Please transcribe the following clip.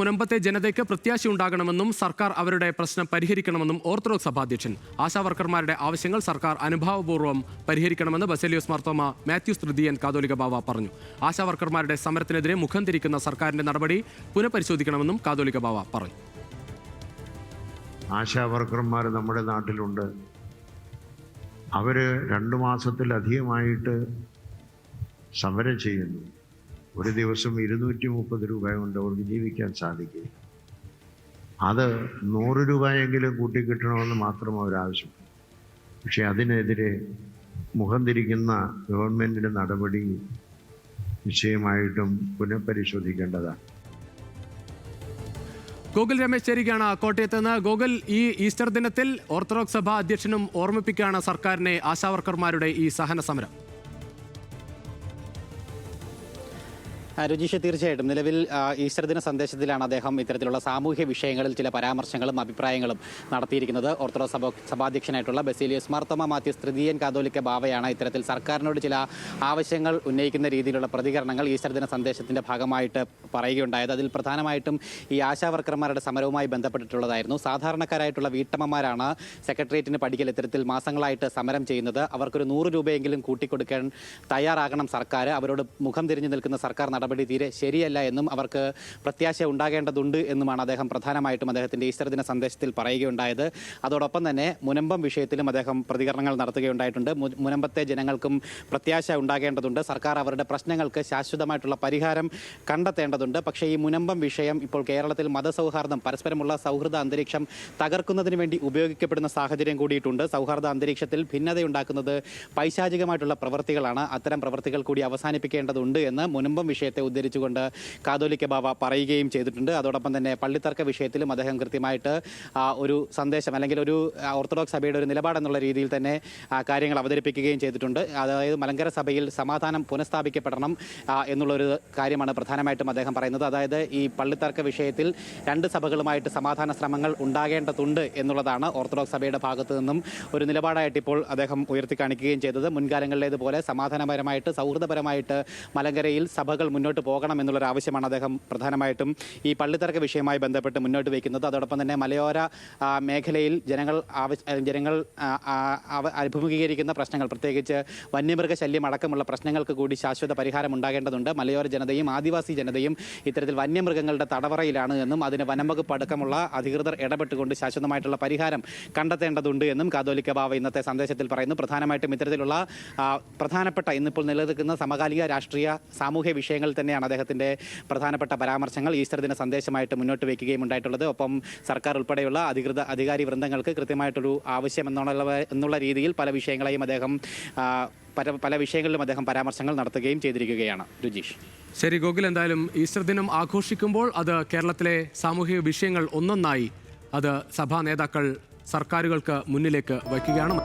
മുനമ്പത്തെ ജനതയ്ക്ക് പ്രത്യാശയുണ്ടാകണമെന്നും സർക്കാർ അവരുടെ പ്രശ്നം പരിഹരിക്കണമെന്നും ഓർത്തഡോക്സ് സഭാധ്യക്ഷൻ. ആശാവർക്കർമാരുടെ ആവശ്യങ്ങൾ സർക്കാർ അനുഭാവപൂർവ്വം പരിഹരിക്കണമെന്ന് ബസേലിയോസ് മാർത്തോമ മാത്യൂസ് തൃതീയൻ കാതോലിക ബാവ പറഞ്ഞു. ആശാവർക്കർമാരുടെ സമരത്തിനെതിരെ മുഖം തിരിക്കുന്ന സർക്കാരിന്റെ നടപടി പുനഃപരിശോധിക്കണമെന്നും കാതോലിക ബാവ പറഞ്ഞു. ആശാവർക്കർമാർ നമ്മുടെ നാട്ടിലുണ്ട്. അവർ 2 മാസത്തിലധികമായിട്ട് സമരം ചെയ്യുന്നു. ഒരു ദിവസം 230 രൂപ കൊണ്ട് അവർക്ക് ജീവിക്കാൻ സാധിക്കും. അത് 100 രൂപയെങ്കിലും കൂട്ടിക്കിട്ടണമെന്ന് മാത്രം അവരാവശ്യം. പക്ഷെ അതിനെതിരെ മുഖം തിരിക്കുന്ന ഗവൺമെൻറ്റിൻ്റെ നടപടി നിശ്ചയമായിട്ടും പുനഃപരിശോധിക്കേണ്ടതാണ്. ഗോകുൽ രമേശ് ചേരുകയാണ് കോട്ടയത്ത് നിന്ന്. ഗോകുൽ, ഈ ഈസ്റ്റർ ദിനത്തിൽ ഓർത്തഡോക്സ് സഭ അധ്യക്ഷനും ഓർമ്മിപ്പിക്കുകയാണ് സർക്കാരിനെ ആശാവർക്കർമാരുടെ ഈ സഹന സമരം. രുചീഷ്, തീർച്ചയായിട്ടും നിലവിൽ ഈസ്റ്റർ ദിന സന്ദേശത്തിലാണ് അദ്ദേഹം ഇത്തരത്തിലുള്ള സാമൂഹ്യ വിഷയങ്ങളിൽ ചില പരാമർശങ്ങളും അഭിപ്രായങ്ങളും നടത്തിയിരിക്കുന്നത്. ഓർത്തഡോക്സ് സഭാധ്യക്ഷനായിട്ടുള്ള ബസേലിയോസ് മാർത്തോമ മാത്യൂസ് തൃതീയൻ കാതോലിക്ക ബാവയാണ് ഇത്തരത്തിൽ സർക്കാരിനോട് ചില ആവശ്യങ്ങൾ ഉന്നയിക്കുന്ന രീതിയിലുള്ള പ്രതികരണങ്ങൾ ഈസ്റ്റർ ദിന സന്ദേശത്തിൻ്റെ ഭാഗമായിട്ട് പറയുകയുണ്ടായത്. അതിൽ പ്രധാനമായിട്ടും ഈ ആശാവർക്കർമാരുടെ സമരവുമായി ബന്ധപ്പെട്ടിട്ടുള്ളതായിരുന്നു. സാധാരണക്കാരായിട്ടുള്ള വീട്ടമ്മമാരാണ് സെക്രട്ടേറിയറ്റിന് പടിക്കൽ ഇത്തരത്തിൽ മാസങ്ങളായിട്ട് സമരം ചെയ്യുന്നത്. അവർക്കൊരു 100 രൂപയെങ്കിലും കൂട്ടിക്കൊടുക്കാൻ തയ്യാറാകണം സർക്കാർ. അവരോട് മുഖം തിരിഞ്ഞു നിൽക്കുന്ന സർക്കാർ നടപടി തീരെ ശരിയല്ല എന്നും അവർക്ക് പ്രത്യാശ ഉണ്ടാകേണ്ടതുണ്ട് എന്നുമാണ് അദ്ദേഹം പ്രധാനമായിട്ടും അദ്ദേഹത്തിൻ്റെ ഈസ്റ്റർ ദിന സന്ദേശത്തിൽ പറയുകയുണ്ടായത്. അതോടൊപ്പം തന്നെ മുനമ്പം വിഷയത്തിലും അദ്ദേഹം പ്രതികരണങ്ങൾ നടത്തുകയുണ്ടായിട്ടുണ്ട്. മുനമ്പത്തെ ജനങ്ങൾക്കും പ്രത്യാശ ഉണ്ടാകേണ്ടതുണ്ട്. സർക്കാർ അവരുടെ പ്രശ്നങ്ങൾക്ക് ശാശ്വതമായിട്ടുള്ള പരിഹാരം കണ്ടെത്തേണ്ടതുണ്ട്. പക്ഷേ ഈ മുനമ്പം വിഷയം ഇപ്പോൾ കേരളത്തിൽ മതസൗഹാർദ്ദം, പരസ്പരമുള്ള സൗഹൃദ അന്തരീക്ഷം തകർക്കുന്നതിന് വേണ്ടി ഉപയോഗിക്കപ്പെടുന്ന സാഹചര്യം കൂടിയിട്ടുണ്ട്. സൗഹാർദ്ദ അന്തരീക്ഷത്തിൽ ഭിന്നതയുണ്ടാക്കുന്നത് പൈശാചികമായിട്ടുള്ള പ്രവൃത്തികളാണ്. അത്തരം പ്രവൃത്തികൾ കൂടി അവസാനിപ്പിക്കേണ്ടതുണ്ട് എന്ന് മുനമ്പം വിഷയത്തെ ഉദ്ധരിച്ചുകൊണ്ട് കാതോലിക്ക ബാവ പറയുകയും ചെയ്തിട്ടുണ്ട്. അതോടൊപ്പം തന്നെ പള്ളിത്തർക്ക വിഷയത്തിലും അദ്ദേഹം കൃത്യമായിട്ട് ഒരു സന്ദേശം അല്ലെങ്കിൽ ഒരു ഓർത്തഡോക്സ് സഭയുടെ ഒരു നിലപാടെന്നുള്ള രീതിയിൽ തന്നെ കാര്യങ്ങൾ അവതരിപ്പിക്കുകയും ചെയ്തിട്ടുണ്ട്. അതായത് മലങ്കര സഭയിൽ സമാധാനം പുനഃസ്ഥാപിക്കപ്പെടണം എന്നുള്ളൊരു കാര്യമാണ് പ്രധാനമായിട്ടും അദ്ദേഹം പറയുന്നത്. അതായത് ഈ പള്ളിത്തർക്ക വിഷയത്തിൽ 2 സഭകളുമായിട്ട് സമാധാന ശ്രമങ്ങൾ ഉണ്ടാകേണ്ടതുണ്ട് എന്നുള്ളതാണ് ഓർത്തഡോക്സ് സഭയുടെ ഭാഗത്തു നിന്നും ഒരു നിലപാടായിട്ട് ഇപ്പോൾ അദ്ദേഹം ഉയർത്തിക്കാണിക്കുകയും ചെയ്തത്. മുൻകാലങ്ങളിലേതുപോലെ സമാധാനപരമായിട്ട് സൗഹൃദപരമായിട്ട് മലങ്കരയിൽ സഭകൾ മുന്നോട്ട് പോകണം എന്നുള്ളൊരു ആവശ്യമാണ് അദ്ദേഹം പ്രധാനമായിട്ടും ഈ പള്ളിത്തർക്ക വിഷയവുമായി ബന്ധപ്പെട്ട് മുന്നോട്ട് വയ്ക്കുന്നത്. അതോടൊപ്പം തന്നെ മലയോര മേഖലയിൽ ജനങ്ങൾ അഭിമുഖീകരിക്കുന്ന പ്രശ്നങ്ങൾ, പ്രത്യേകിച്ച് വന്യമൃഗശല്യം അടക്കമുള്ള പ്രശ്നങ്ങൾക്ക് കൂടി ശാശ്വത പരിഹാരം ഉണ്ടാകേണ്ടതുണ്ട്. മലയോര ജനതയും ആദിവാസി ജനതയും ഇത്തരത്തിൽ വന്യമൃഗങ്ങളുടെ തടവറയിലാണ് എന്നും അതിന് വനംവകുപ്പ് അടക്കമുള്ള അധികൃതർ ഇടപെട്ടുകൊണ്ട് ശാശ്വതമായിട്ടുള്ള പരിഹാരം കണ്ടെത്തേണ്ടതുണ്ട് എന്നും കാതോലിക്ക ബാവ ഇന്നത്തെ സന്ദേശത്തിൽ പറയുന്നു. പ്രധാനമായിട്ടും ഇത്തരത്തിലുള്ള പ്രധാനപ്പെട്ട ഇന്നിപ്പോൾ നിലനിൽക്കുന്ന സമകാലിക രാഷ്ട്രീയ സാമൂഹ്യ വിഷയങ്ങൾ തന്നെയാണ് അദ്ദേഹത്തിൻ്റെ പ്രധാനപ്പെട്ട പരാമർശങ്ങൾ ഈസ്റ്റർ ദിന സന്ദേശമായിട്ട് മുന്നോട്ട് വയ്ക്കുകയും ഉണ്ടായിട്ടുള്ളത്. ഒപ്പം സർക്കാർ ഉൾപ്പെടെയുള്ള അധികാരി വൃന്ദങ്ങൾക്ക് കൃത്യമായിട്ടൊരു ആവശ്യം എന്നുള്ള രീതിയിൽ പല വിഷയങ്ങളെയും അദ്ദേഹം പല വിഷയങ്ങളിലും അദ്ദേഹം പരാമർശങ്ങൾ നടത്തുകയും ചെയ്തിരിക്കുകയാണ്. രുചീഷ്, ശരി ഗോകുൽ, എന്തായാലും ഈസ്റ്റർ ദിനം ആഘോഷിക്കുമ്പോൾ അത് കേരളത്തിലെ സാമൂഹിക വിഷയങ്ങൾ ഒന്നൊന്നായി അത് സഭാ നേതാക്കൾ സർക്കാരുകൾക്ക് മുന്നിലേക്ക് വയ്ക്കുകയാണ്.